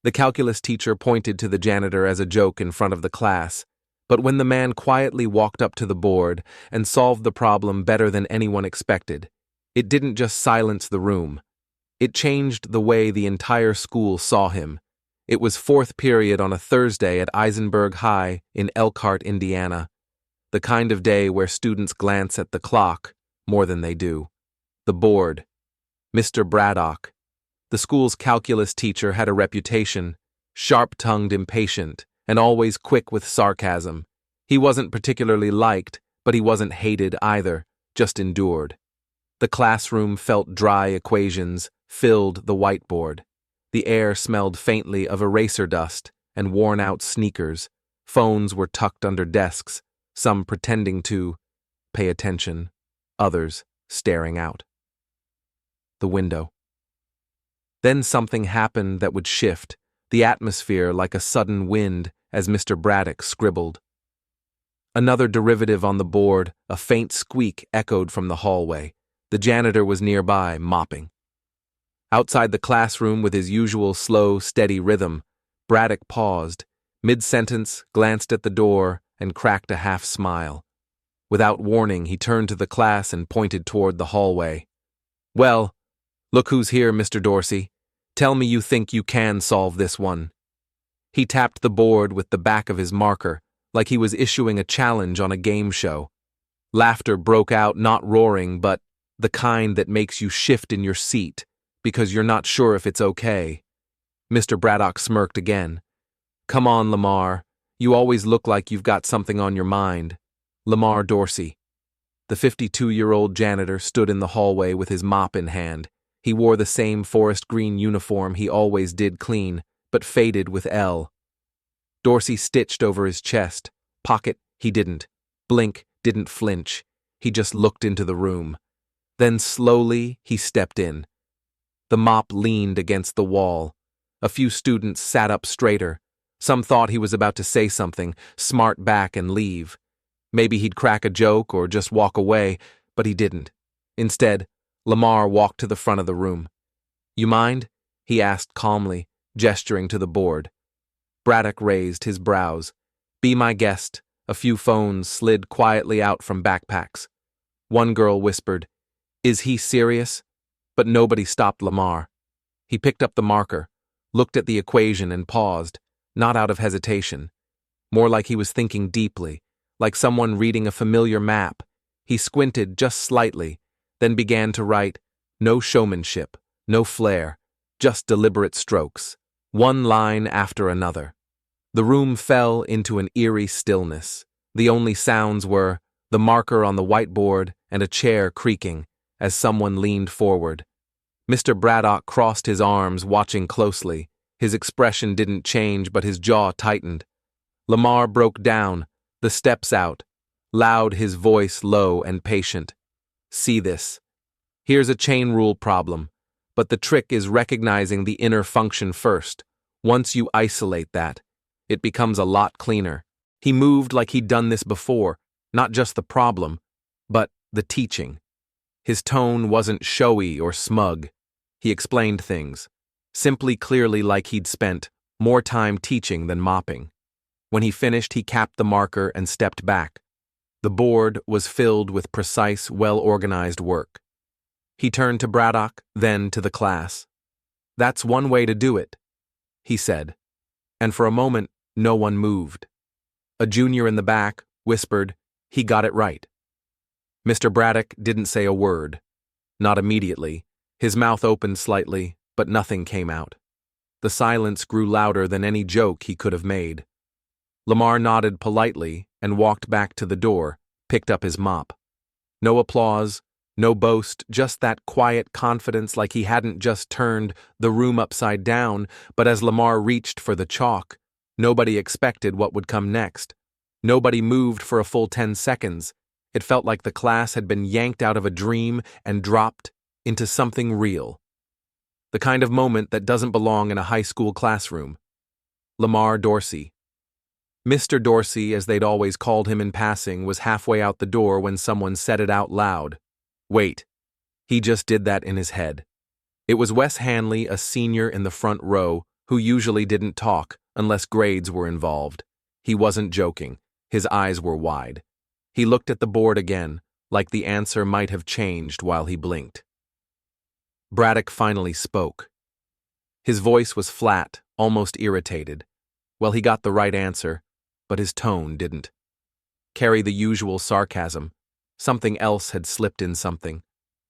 The calculus teacher pointed to the janitor as a joke in front of the class, but when the man quietly walked up to the board and solved the problem better than anyone expected, it didn't just silence the room. It changed the way the entire school saw him. It was fourth period on a Thursday at Eisenberg High in Elkhart, Indiana. The kind of day where students glance at the clock more than they do. The board. Mr. Braddock. The school's calculus teacher had a reputation, sharp-tongued, impatient, and always quick with sarcasm. He wasn't particularly liked, but he wasn't hated either, just endured. The classroom felt dry equations filled the whiteboard. The air smelled faintly of eraser dust and worn-out sneakers. Phones were tucked under desks, some pretending to pay attention, others staring out the window. Then something happened that would shift the atmosphere like a sudden wind as Mr. Braddock scribbled. Another derivative on the board, a faint squeak echoed from the hallway. The janitor was nearby, mopping. Outside the classroom with his usual slow, steady rhythm, Braddock paused, mid-sentence, glanced at the door, and cracked a half-smile. Without warning, he turned to the class and pointed toward the hallway. "Well, look who's here, Mr. Dorsey. Tell me you think you can solve this one." He tapped the board with the back of his marker, like he was issuing a challenge on a game show. Laughter broke out, not roaring, but the kind that makes you shift in your seat, because you're not sure if it's okay. Mr. Braddock smirked again. "Come on, Lamar. You always look like you've got something on your mind." Lamar Dorsey. The 52-year-old janitor stood in the hallway with his mop in hand. He wore the same forest green uniform he always did clean, but faded with L. Dorsey stitched over his chest. Pocket, he didn't. Blink, didn't flinch. He just looked into the room. Then slowly, he stepped in. The mop leaned against the wall. A few students sat up straighter. Some thought he was about to say something, smart back and leave. Maybe he'd crack a joke or just walk away, but he didn't. Instead, Lamar walked to the front of the room. "You mind?" he asked calmly, gesturing to the board. Braddock raised his brows. "Be my guest." A few phones slid quietly out from backpacks. One girl whispered, "Is he serious?" But nobody stopped Lamar. He picked up the marker, looked at the equation and paused, not out of hesitation. More like he was thinking deeply, like someone reading a familiar map. He squinted just slightly, then began to write, no showmanship, no flair, just deliberate strokes, one line after another. The room fell into an eerie stillness. The only sounds were the marker on the whiteboard and a chair creaking as someone leaned forward. Mr. Braddock crossed his arms, watching closely. His expression didn't change, but his jaw tightened. Lamar broke down, the steps out, loud, his voice low and patient. "See this. Here's a chain rule problem, but the trick is recognizing the inner function first. Once you isolate that, it becomes a lot cleaner." He moved like he'd done this before, not just the problem, but the teaching. His tone wasn't showy or smug. He explained things, simply, clearly, like he'd spent more time teaching than mopping. When he finished, he capped the marker and stepped back. The board was filled with precise, well-organized work. He turned to Braddock, then to the class. "That's one way to do it," he said. And for a moment, no one moved. A junior in the back whispered, "He got it right." Mr. Braddock didn't say a word. Not immediately. His mouth opened slightly, but nothing came out. The silence grew louder than any joke he could have made. Lamar nodded politely and walked back to the door, picked up his mop. No applause, no boast, just that quiet confidence, like he hadn't just turned the room upside down, but as Lamar reached for the chalk, nobody expected what would come next. Nobody moved for a full 10 seconds. It felt like the class had been yanked out of a dream and dropped into something real. The kind of moment that doesn't belong in a high school classroom. Lamar Dorsey. Mr. Dorsey, as they'd always called him in passing, was halfway out the door when someone said it out loud. Wait. He just did that in his head. It was Wes Hanley, a senior in the front row, who usually didn't talk unless grades were involved. He wasn't joking. His eyes were wide. He looked at the board again, like the answer might have changed while he blinked. Braddock finally spoke. His voice was flat, almost irritated. Well, he got the right answer, but his tone didn't carry the usual sarcasm. Something else had slipped in, something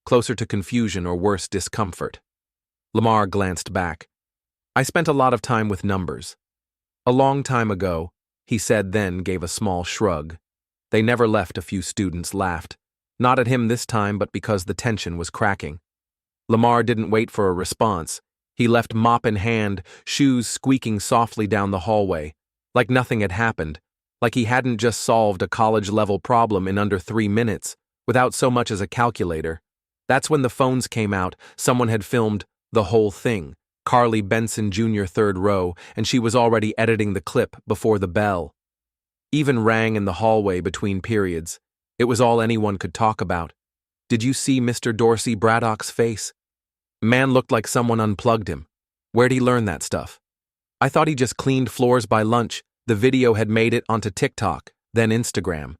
closer to confusion or worse, discomfort. Lamar glanced back. I spent a lot of time with numbers. A long time ago, he said, then gave a small shrug. They never left. A few students laughed. Not at him this time, but because the tension was cracking. Lamar didn't wait for a response. He left, mop in hand, shoes squeaking softly down the hallway, like nothing had happened, like he hadn't just solved a college-level problem in under 3 minutes, without so much as a calculator. That's when the phones came out. Someone had filmed the whole thing. Carly Benson Jr., 3rd row, and she was already editing the clip before the bell. Even rang in the hallway between periods. It was all anyone could talk about. Did you see Mr. Dorsey Braddock's face? Man looked like someone unplugged him. Where'd he learn that stuff? I thought he just cleaned floors by lunch. The video had made it onto TikTok, then Instagram.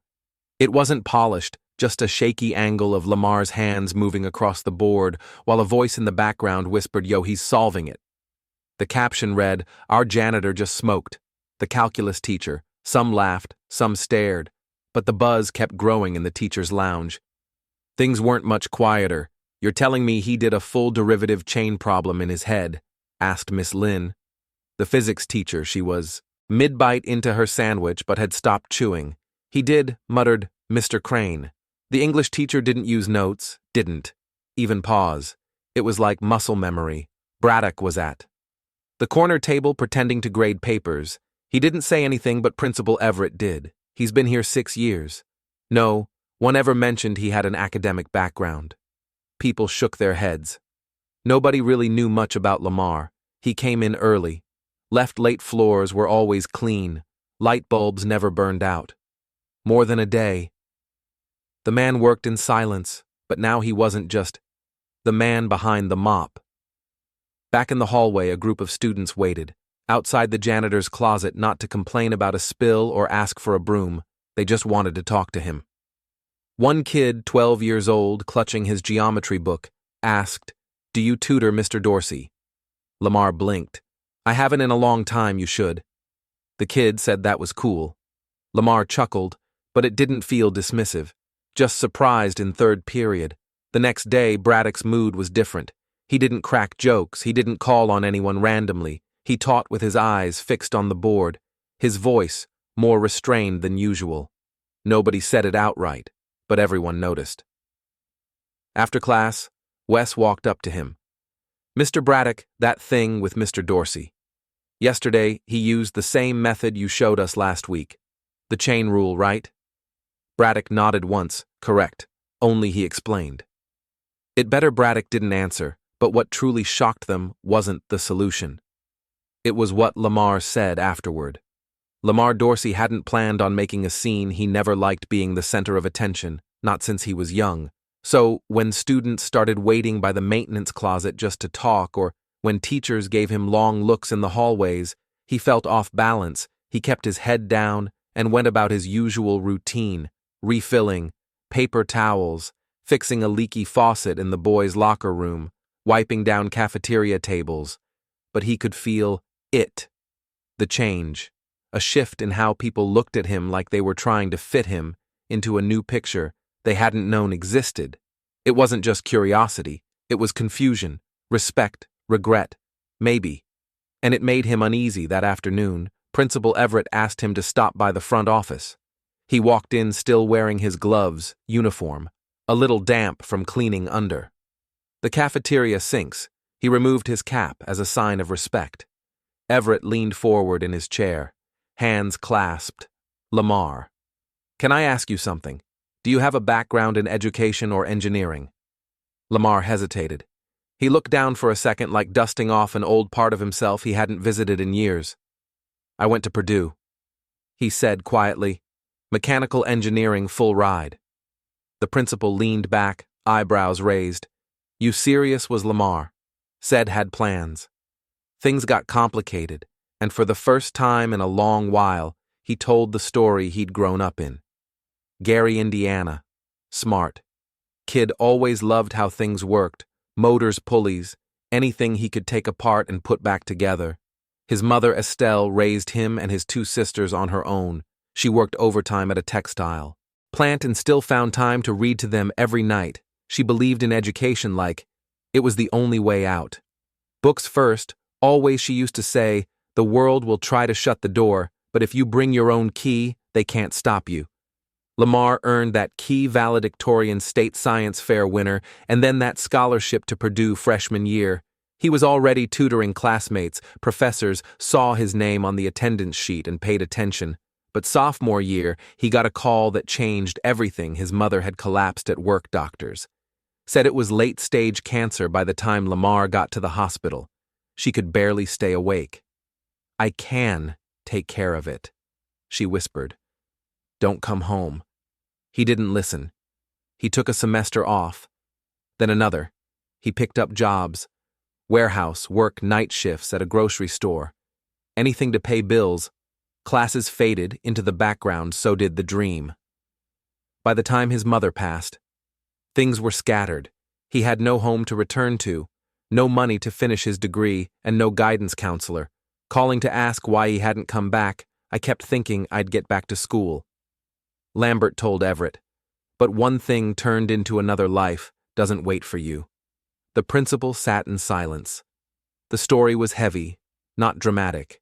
It wasn't polished, just a shaky angle of Lamar's hands moving across the board, while a voice in the background whispered, "Yo, he's solving it." The caption read, "Our janitor just smoked." The calculus teacher. Some laughed, some stared, but the buzz kept growing in the teacher's lounge. Things weren't much quieter. "You're telling me he did a full derivative chain problem in his head?" asked Miss Lynn. The physics teacher, she was mid-bite into her sandwich but had stopped chewing. "He did," muttered Mr. Crane. The English teacher didn't use notes, didn't even pause. It was like muscle memory. Braddock was at the corner table pretending to grade papers. He didn't say anything, but Principal Everett did. He's been here 6 years. No one ever mentioned he had an academic background. People shook their heads. Nobody really knew much about Lamar. He came in early. Left late. Floors were always clean. Light bulbs never burned out. More than a day. The man worked in silence, but now he wasn't just the man behind the mop. Back in the hallway, a group of students waited. Outside the janitor's closet, not to complain about a spill or ask for a broom. They just wanted to talk to him. One kid, 12 years old, clutching his geometry book, asked, "Do you tutor Mr. Dorsey?" Lamar blinked. "I haven't in a long time, you should." The kid said that was cool. Lamar chuckled, but it didn't feel dismissive, just surprised. In 3rd period. The next day, Braddock's mood was different. He didn't crack jokes, he didn't call on anyone randomly. He taught with his eyes fixed on the board, his voice more restrained than usual. Nobody said it outright, but everyone noticed. After class, Wes walked up to him. "Mr. Braddock, that thing with Mr. Dorsey. Yesterday, he used the same method you showed us last week. The chain rule, right?" Braddock nodded once. "Correct. Only," he explained. It better Braddock didn't answer, but what truly shocked them wasn't the solution. It was what Lamar said afterward. Lamar Dorsey hadn't planned on making a scene. He never liked being the center of attention, not since he was young. So, when students started waiting by the maintenance closet just to talk, or when teachers gave him long looks in the hallways, he felt off balance. He kept his head down and went about his usual routine, refilling paper towels, fixing a leaky faucet in the boys' locker room, wiping down cafeteria tables. But he could feel the change, a shift in how people looked at him, like they were trying to fit him into a new picture they hadn't known existed. It wasn't just curiosity, it was confusion, respect, regret, maybe. And it made him uneasy. That afternoon, Principal Everett asked him to stop by the front office. He walked in still wearing his gloves, uniform, a little damp from cleaning under the cafeteria sinks. He removed his cap as a sign of respect. Everett leaned forward in his chair, hands clasped. "Lamar, can I ask you something? Do you have a background in education or engineering?" Lamar hesitated. He looked down for a second, like dusting off an old part of himself he hadn't visited in years. "I went to Purdue," he said quietly. "Mechanical engineering, full ride." The principal leaned back, eyebrows raised. "You serious?" Was Lamar. Said had plans. Things got complicated, and for the first time in a long while, he told the story he'd grown up in. Gary, Indiana. Smart. Kid always loved how things worked, motors, pulleys, anything he could take apart and put back together. His mother, Estelle, raised him and his two sisters on her own. She worked overtime at a textile plant and still found time to read to them every night. She believed in education like it was the only way out. Books first, always, she used to say, the world will try to shut the door, but if you bring your own key, they can't stop you. Lamar earned that key valedictorian state science fair winner and then that scholarship to Purdue freshman year. He was already tutoring classmates, professors saw his name on the attendance sheet and paid attention. But sophomore year, he got a call that changed everything. His mother had collapsed at work. Doctors said it was late-stage cancer by the time Lamar got to the hospital. She could barely stay awake. I can take care of it, she whispered. Don't come home. He didn't listen. He took a semester off, then another. He picked up jobs, warehouse work, night shifts at a grocery store. Anything to pay bills. Classes faded into the background, so did the dream. By the time his mother passed, things were scattered. He had no home to return to, no money to finish his degree, and no guidance counselor. Calling to ask why he hadn't come back, I kept thinking I'd get back to school. Lambert told Everett, but one thing turned into another. Life doesn't wait for you. The principal sat in silence. The story was heavy, not dramatic,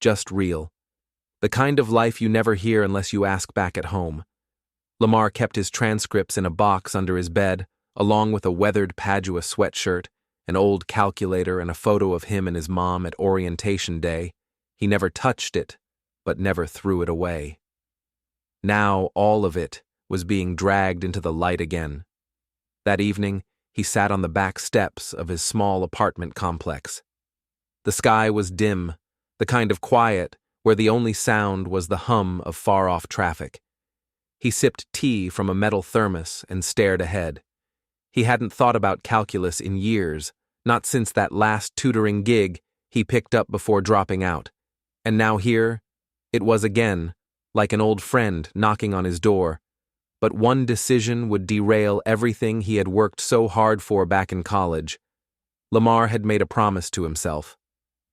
just real. The kind of life you never hear unless you ask back at home. Lamar kept his transcripts in a box under his bed, along with a weathered Padua sweatshirt, an old calculator, and a photo of him and his mom at orientation day. He never touched it, but never threw it away. Now all of it was being dragged into the light again. That evening, he sat on the back steps of his small apartment complex. The sky was dim, the kind of quiet where the only sound was the hum of far-off traffic. He sipped tea from a metal thermos and stared ahead. He hadn't thought about calculus in years, not since that last tutoring gig he picked up before dropping out. And now here, it was again, like an old friend knocking on his door. But one decision would derail everything he had worked so hard for back in college. Lamar had made a promise to himself.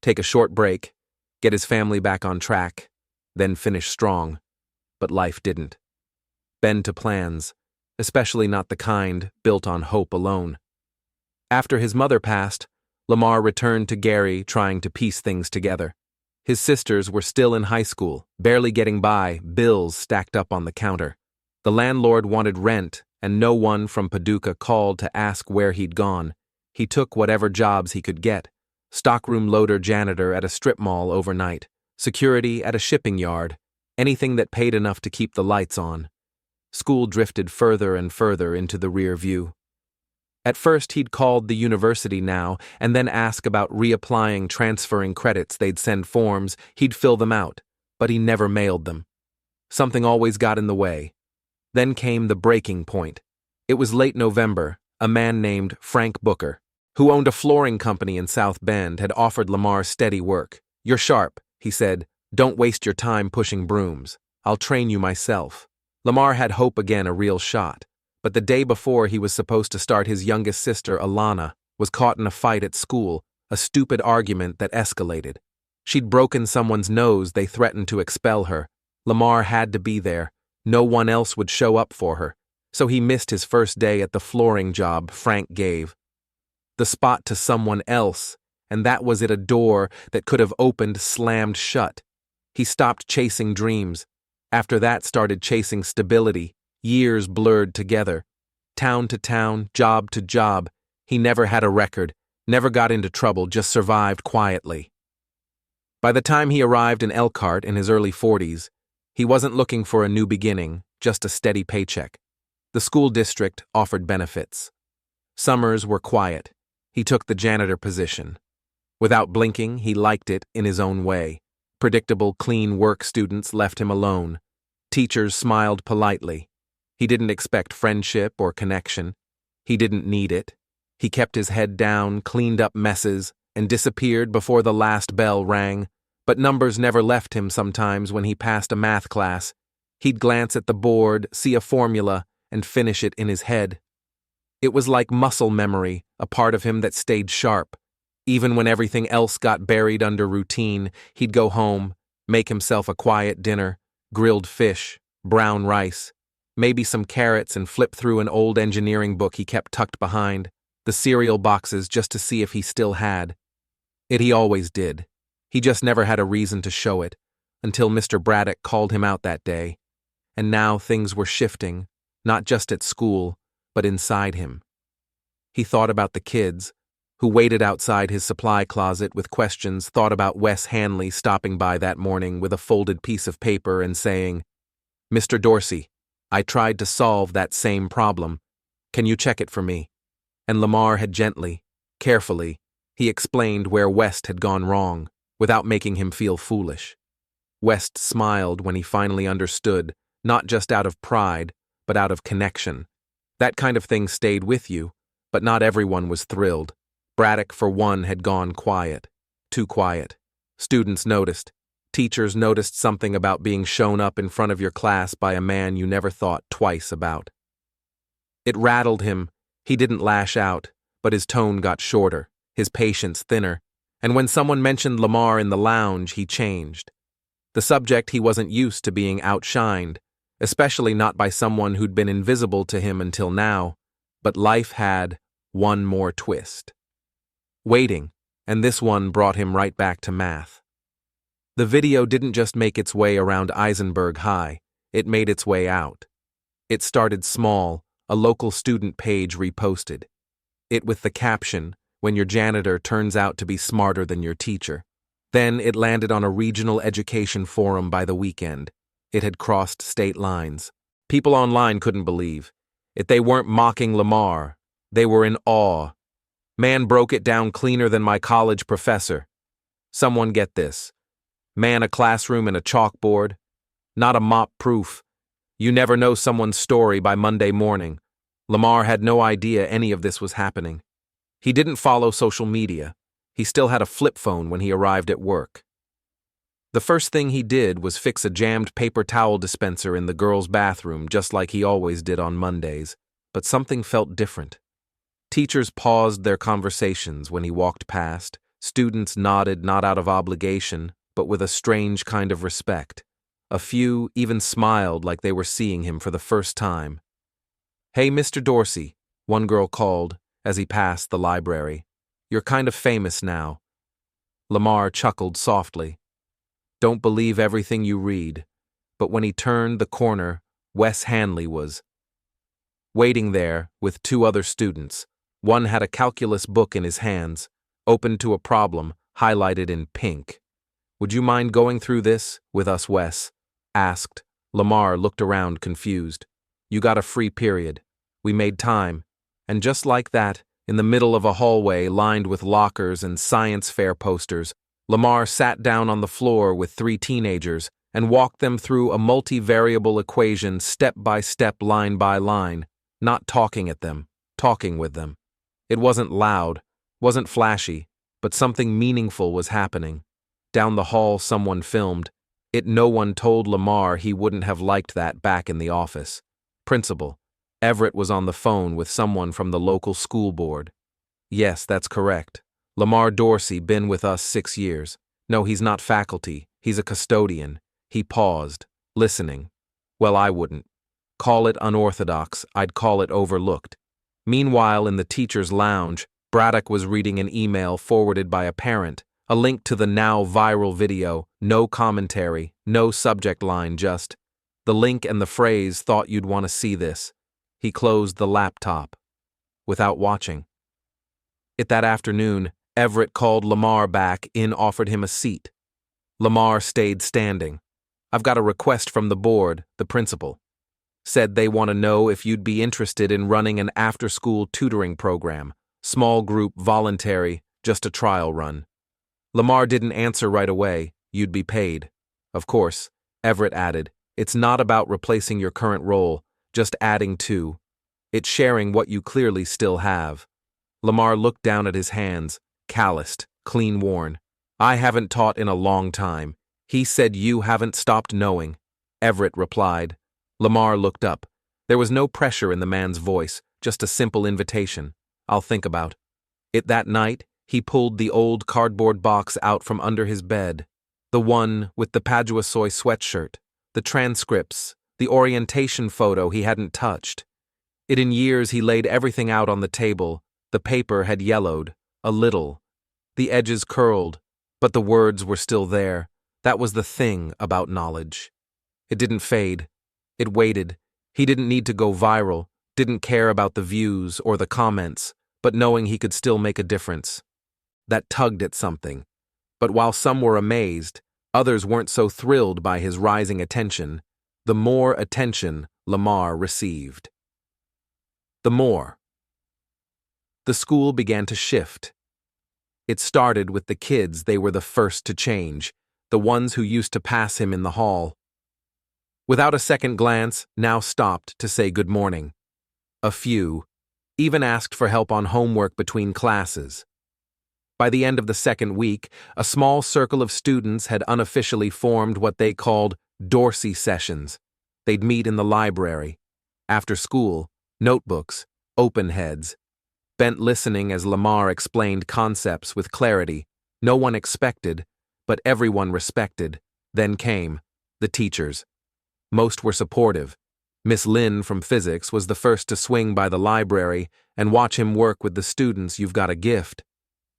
Take a short break, get his family back on track, then finish strong. But life didn't bend to plans, especially not the kind built on hope alone. After his mother passed, Lamar returned to Gary, trying to piece things together. His sisters were still in high school, barely getting by, bills stacked up on the counter. The landlord wanted rent, and no one from Paducah called to ask where he'd gone. He took whatever jobs he could get. Stockroom loader, janitor at a strip mall overnight, security at a shipping yard, anything that paid enough to keep the lights on. School drifted further and further into the rear view. At first he'd called the university now and then ask about reapplying, transferring credits. They'd send forms, he'd fill them out, but he never mailed them. Something always got in the way. Then came the breaking point. It was late November. A man named Frank Booker, who owned a flooring company in South Bend, had offered Lamar steady work. You're sharp, he said. Don't waste your time pushing brooms. I'll train you myself. Lamar had hope again, a real shot. But the day before he was supposed to start, his youngest sister, Alana, was caught in a fight at school, a stupid argument that escalated. She'd broken someone's nose. They threatened to expel her. Lamar had to be there. No one else would show up for her. So he missed his first day at the flooring job Frank gave. The spot to someone else, and that was it, a door that could have opened, slammed shut. He stopped chasing dreams. After that, started chasing stability. Years blurred together. Town to town, job to job. He never had a record, never got into trouble, just survived quietly. By the time he arrived in Elkhart in his early 40s, he wasn't looking for a new beginning, just a steady paycheck. The school district offered benefits. Summers were quiet. He took the janitor position. Without blinking, he liked it in his own way. Predictable, clean work. Students left him alone. Teachers smiled politely. He didn't expect friendship or connection. He didn't need it. He kept his head down, cleaned up messes, and disappeared before the last bell rang, but numbers never left him sometimes when he passed a math class. He'd glance at the board, see a formula, and finish it in his head. It was like muscle memory, a part of him that stayed sharp. Even when everything else got buried under routine, he'd go home, make himself a quiet dinner, grilled fish, brown rice, maybe some carrots, and flip through an old engineering book he kept tucked behind the cereal boxes just to see if he still had it. He always did. He just never had a reason to show it, until Mr. Braddock called him out that day. And now things were shifting, not just at school, but inside him. He thought about the kids, who waited outside his supply closet with questions, thought about Wes Hanley stopping by that morning with a folded piece of paper and saying, "Mr. Dorsey, I tried to solve that same problem. Can you check it for me?" And Lamar had gently, carefully, he explained where West had gone wrong, without making him feel foolish. West smiled when he finally understood, not just out of pride, but out of connection. That kind of thing stayed with you, but not everyone was thrilled. Braddock, for one, had gone quiet. Too quiet. Students noticed. Teachers noticed something about being shown up in front of your class by a man you never thought twice about. It rattled him. He didn't lash out, but his tone got shorter, his patience thinner, and when someone mentioned Lamar in the lounge, he changed. The subject he wasn't used to being outshined, especially not by someone who'd been invisible to him until now, but life had one more twist. Waiting, and this one brought him right back to math. The video didn't just make its way around Eisenberg High, it made its way out. It started small, a local student page reposted it with the caption, "When your janitor turns out to be smarter than your teacher." Then it landed on a regional education forum by the weekend. It had crossed state lines. People online couldn't believe it. They weren't mocking Lamar. They were in awe. "Man broke it down cleaner than my college professor." Someone get this. Man, a classroom and a chalkboard. Not a mop proof. You never know someone's story by Monday morning. Lamar had no idea any of this was happening. He didn't follow social media. He still had a flip phone when he arrived at work. The first thing he did was fix a jammed paper towel dispenser in the girls' bathroom, just like he always did on Mondays. But something felt different. Teachers paused their conversations when he walked past. Students nodded, not out of obligation, but with a strange kind of respect. A few even smiled like they were seeing him for the first time. "Hey, Mr. Dorsey," one girl called as he passed the library. "You're kind of famous now." Lamar chuckled softly. Don't believe everything you read. But when he turned the corner, Wes Hanley was waiting there with two other students. One had a calculus book in his hands, open to a problem, highlighted in pink. "Would you mind going through this with us, Wes?" asked. Lamar looked around confused. "You got a free period. We made time." And just like that, in the middle of a hallway lined with lockers and science fair posters, Lamar sat down on the floor with three teenagers and walked them through a multivariable equation step by step, line by line, not talking at them, talking with them. It wasn't loud, wasn't flashy, but something meaningful was happening. Down the hall someone filmed. No one told Lamar he wouldn't have liked that back in the office. Principal Everett was on the phone with someone from the local school board. "Yes, that's correct. Lamar Dorsey, been with us 6 years. No, he's not faculty, he's a custodian." He paused, listening. "Well, I wouldn't call it unorthodox, I'd call it overlooked." Meanwhile, in the teacher's lounge, Braddock was reading an email forwarded by a parent, a link to the now viral video, no commentary, no subject line, just the link and the phrase, "Thought you'd want to see this." He closed the laptop without watching it. That afternoon, Everett called Lamar back in, offered him a seat. Lamar stayed standing. "I've got a request from the board," the principal said. "They want to know if you'd be interested in running an after-school tutoring program. Small group, voluntary, just a trial run." Lamar didn't answer right away. "You'd be paid." "Of course," Everett added. "It's not about replacing your current role, just adding to. It's sharing what you clearly still have." Lamar looked down at his hands, calloused, clean worn. I haven't taught in a long time. He said you haven't stopped knowing. Everett replied. Lamar looked up. There was no pressure in the man's voice, just a simple invitation. I'll think about it. That night, he pulled the old cardboard box out from under his bed. The one with the Padua Soy sweatshirt, the transcripts, the orientation photo he hadn't touched. In years he laid everything out on the table. The paper had yellowed, a little. The edges curled, but the words were still there. That was the thing about knowledge. It didn't fade. It waited. He didn't need to go viral, didn't care about the views or the comments, but knowing he could still make a difference. That tugged at something. But while some were amazed, others weren't so thrilled by his rising attention. The more attention Lamar received. The more. The school began to shift. It started with the kids they were the first to change, the ones who used to pass him in the hall. Without a second glance, now stopped to say good morning. A few even asked for help on homework between classes. By the end of the second week, a small circle of students had unofficially formed what they called Dorsey sessions. They'd meet in the library. After school, notebooks, open heads. Bent listening as Lamar explained concepts with clarity. No one expected, but everyone respected. Then came the teachers. Most were supportive. Miss Lynn from physics was the first to swing by the library and watch him work with the students. You've got a gift,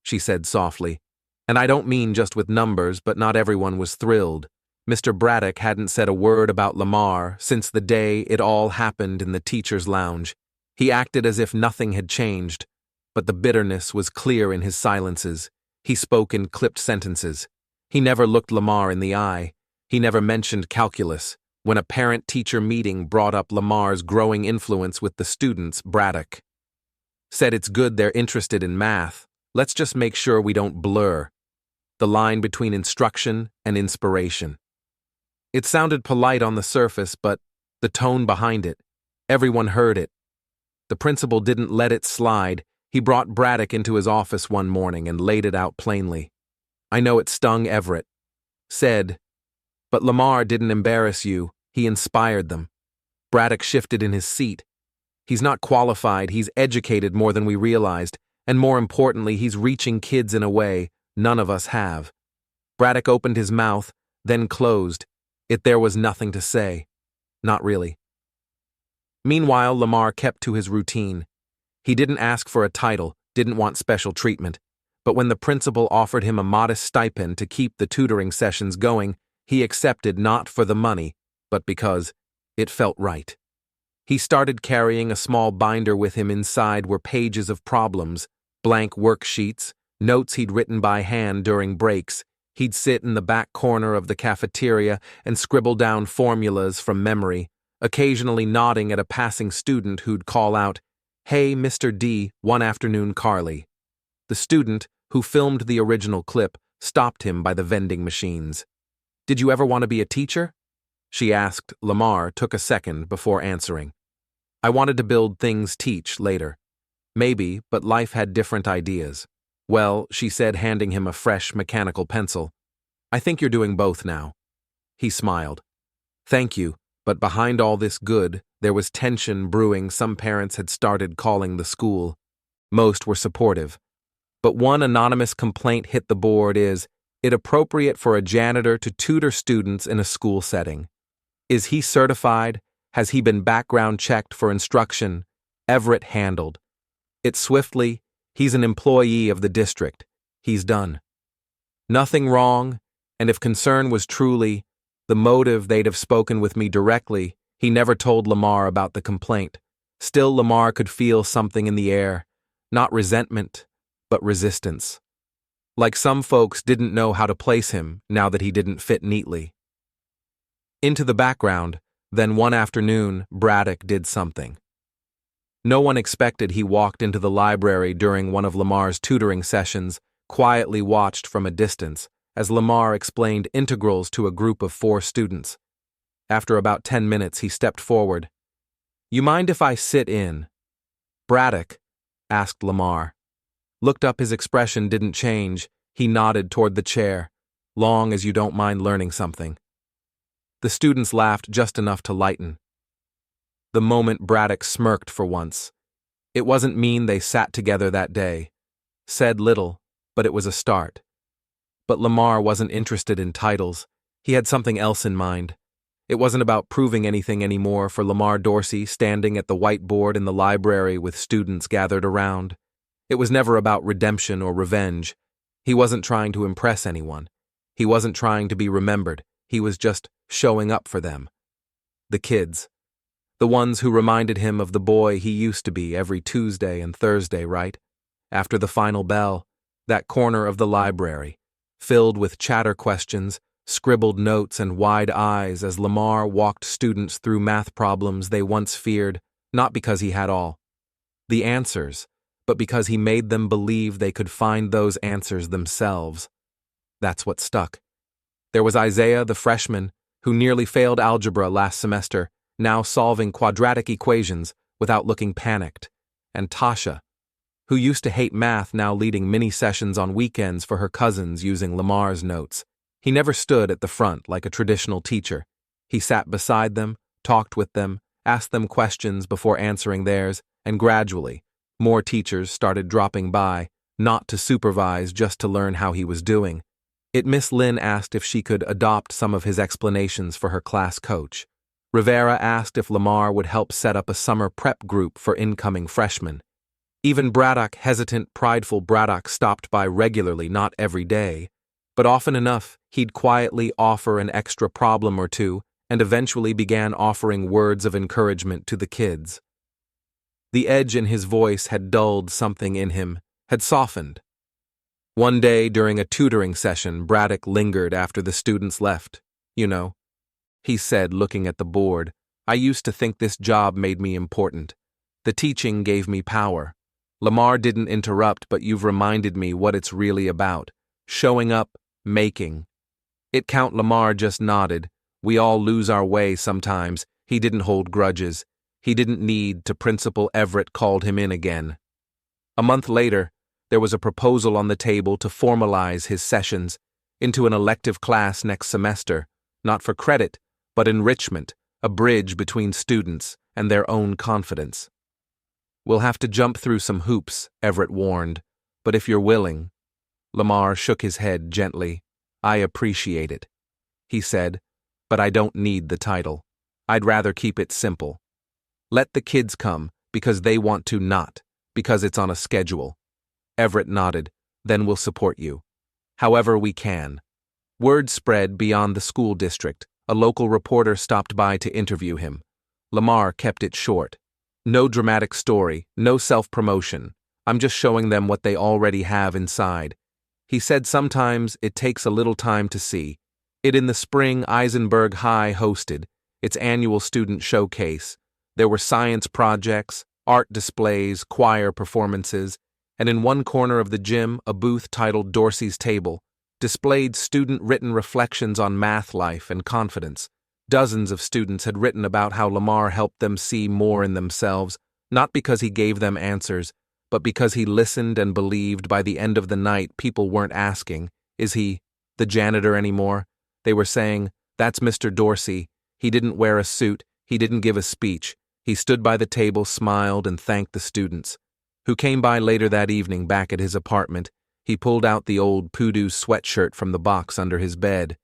she said softly. And I don't mean just with numbers, but not everyone was thrilled. Mr. Braddock hadn't said a word about Lamar since the day it all happened in the teacher's lounge. He acted as if nothing had changed, but the bitterness was clear in his silences. He spoke in clipped sentences. He never looked Lamar in the eye. He never mentioned calculus. When a parent-teacher meeting brought up Lamar's growing influence with the students, Braddock said it's good they're interested in math. Let's just make sure we don't blur the line between instruction and inspiration. It sounded polite on the surface, but the tone behind it, everyone heard it. The principal didn't let it slide. He brought Braddock into his office one morning and laid it out plainly. I know it stung Everett. Said, but Lamar didn't embarrass you, he inspired them. Braddock shifted in his seat. He's not qualified, he's educated more than we realized, and more importantly, he's reaching kids in a way none of us have. Braddock opened his mouth, then closed. There was nothing to say. Not really. Meanwhile, Lamar kept to his routine. He didn't ask for a title, didn't want special treatment, but when the principal offered him a modest stipend to keep the tutoring sessions going, he accepted not for the money, but because it felt right. He started carrying a small binder with him. Inside were pages of problems, blank worksheets, notes he'd written by hand during breaks. He'd sit in the back corner of the cafeteria and scribble down formulas from memory, occasionally nodding at a passing student who'd call out, "Hey, Mr. D," one afternoon Carly. The student, who filmed the original clip, stopped him by the vending machines. "Did you ever want to be a teacher?" she asked. Lamar took a second before answering. "I wanted to build things teach later. Maybe, but life had different ideas." "Well," she said, handing him a fresh mechanical pencil, "I think you're doing both now." He smiled. "Thank you," but behind all this good, there was tension brewing. Some parents had started calling the school. Most were supportive. But one anonymous complaint hit the board. Is it appropriate for a janitor to tutor students in a school setting? Is he certified? Has he been background checked for instruction? Everett handled it swiftly. He's an employee of the district. He's done. Nothing wrong, and if concern was truly the motive, they'd have spoken with me directly. He never told Lamar about the complaint. Still, Lamar could feel something in the air, not resentment, but resistance. Like some folks didn't know how to place him now that he didn't fit neatly. Into the background, then one afternoon, Braddock did something. No one expected. He walked into the library during one of Lamar's tutoring sessions, quietly watched from a distance as Lamar explained integrals to a group of 4 students. After about 10 minutes, he stepped forward. "You mind if I sit in?" Braddock asked Lamar. Looked up. His expression didn't change. He nodded toward the chair. Long as you don't mind learning something. The students laughed just enough to lighten. The moment Braddock smirked for once. It wasn't mean they sat together that day. Said little, but it was a start. But Lamar wasn't interested in titles. He had something else in mind. It wasn't about proving anything anymore for Lamar Dorsey standing at the whiteboard in the library with students gathered around. It was never about redemption or revenge. He wasn't trying to impress anyone. He wasn't trying to be remembered. He was just showing up for them. The kids. The ones who reminded him of the boy he used to be every Tuesday and Thursday, right? After the final bell, that corner of the library, filled with chatter questions, scribbled notes, and wide eyes as Lamar walked students through math problems they once feared, not because he had all the answers, but because he made them believe they could find those answers themselves. That's what stuck. There was Isaiah, the freshman, who nearly failed algebra last semester, now solving quadratic equations without looking panicked, and Tasha, who used to hate math, now leading mini-sessions on weekends for her cousins using Lamar's notes. He never stood at the front like a traditional teacher. He sat beside them, talked with them, asked them questions before answering theirs, and gradually, more teachers started dropping by, not to supervise, just to learn how he was doing. Miss Lynn asked if she could adopt some of his explanations for her class coach. Rivera asked if Lamar would help set up a summer prep group for incoming freshmen. Even Braddock, hesitant, prideful Braddock, stopped by regularly, not every day, but often enough he'd quietly offer an extra problem or two and eventually began offering words of encouragement to the kids. The edge in his voice had dulled something in him, had softened. One day during a tutoring session, Braddock lingered after the students left. You know, he said, looking at the board, I used to think this job made me important. The teaching gave me power. Lamar didn't interrupt, but you've reminded me what it's really about. Showing up, making. Count Lamar just nodded. We all lose our way sometimes. He didn't hold grudges. He didn't need to. Principal Everett called him in again. A month later, there was a proposal on the table to formalize his sessions into an elective class next semester, not for credit, but enrichment, a bridge between students and their own confidence. We'll have to jump through some hoops, Everett warned, but if you're willing. Lamar shook his head gently. I appreciate it, he said, but I don't need the title. I'd rather keep it simple. Let the kids come because they want to, not because it's on a schedule. Everett nodded. Then we'll support you. However we can. Word spread beyond the school district. A local reporter stopped by to interview him. Lamar kept it short. No dramatic story, no self-promotion. I'm just showing them what they already have inside. He said sometimes it takes a little time to see. In the spring, Eisenberg High hosted its annual student showcase. There were science projects, art displays, choir performances, and in one corner of the gym, a booth titled Dorsey's Table displayed student-written reflections on math life and confidence. Dozens of students had written about how Lamar helped them see more in themselves, not because he gave them answers, but because he listened and believed. By the end of the night, people weren't asking, is he the janitor anymore? They were saying, that's Mr. Dorsey. He didn't wear a suit. He didn't give a speech. He stood by the table, smiled, and thanked the students, who came by later that evening back at his apartment. He pulled out the old Poohdoo sweatshirt from the box under his bed.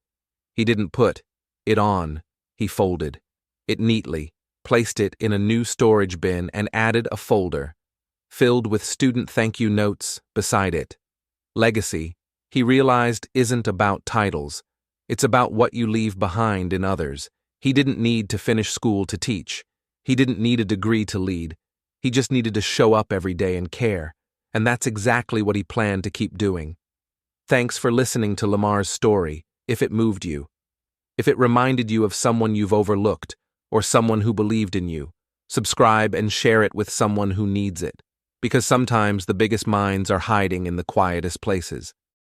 He didn't put it on. He folded it neatly, placed it in a new storage bin, and added a folder filled with student thank you notes beside it. Legacy, he realized, isn't about titles. It's about what you leave behind in others. He didn't need to finish school to teach. He didn't need a degree to lead. He just needed to show up every day and care. And that's exactly what he planned to keep doing. Thanks for listening to Lamar's story. If it moved you, if it reminded you of someone you've overlooked, or someone who believed in you, subscribe and share it with someone who needs it. Because sometimes the biggest minds are hiding in the quietest places.